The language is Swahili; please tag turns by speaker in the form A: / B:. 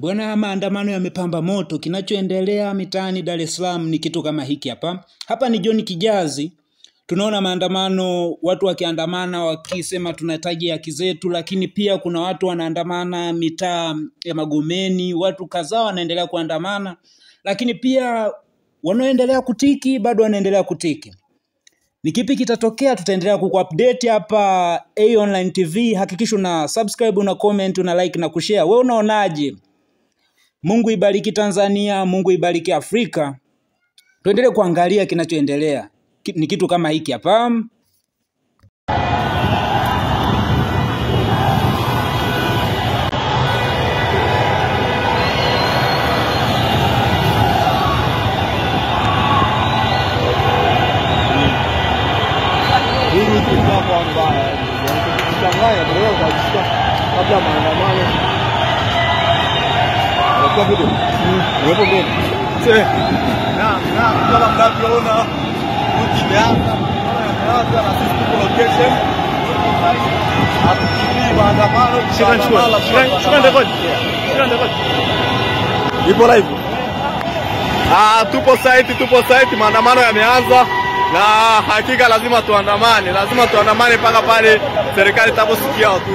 A: Bwana, maandamano yamepamba moto. Kinachoendelea mitaani Dar es Salaam ni kitu kama hiki hapa. Hapa ni John Kijazi. Tunaona maandamano, watu wakiandamana wakisema tunahitaji haki zetu, lakini pia kuna watu wanaandamana mitaa ya Magomeni, watu kadhaa wanaendelea kuandamana, lakini pia wanaoendelea kutiki bado wanaendelea kutiki. Ni kipi kitatokea? Tutaendelea kukuupdate hapa A Online TV. Hakikisha una subscribe, una comment, una like na kushare. Wewe unaonaje? Mungu ibariki Tanzania, Mungu ibariki Afrika. Tuendelee kuangalia kinachoendelea. Ni kitu kama hiki hapa.
B: Hili kwa kwamba kuchanganya ndio kwa kabla maandamano. Kwa hivyo hapo mbele. Na kama mnavyoona ukianza na sisi tuko location. Hapo maandamano ipo live. Tupo site maandamano yameanza. Na hakika lazima tuandamane mpaka pale serikali itaposikia watu.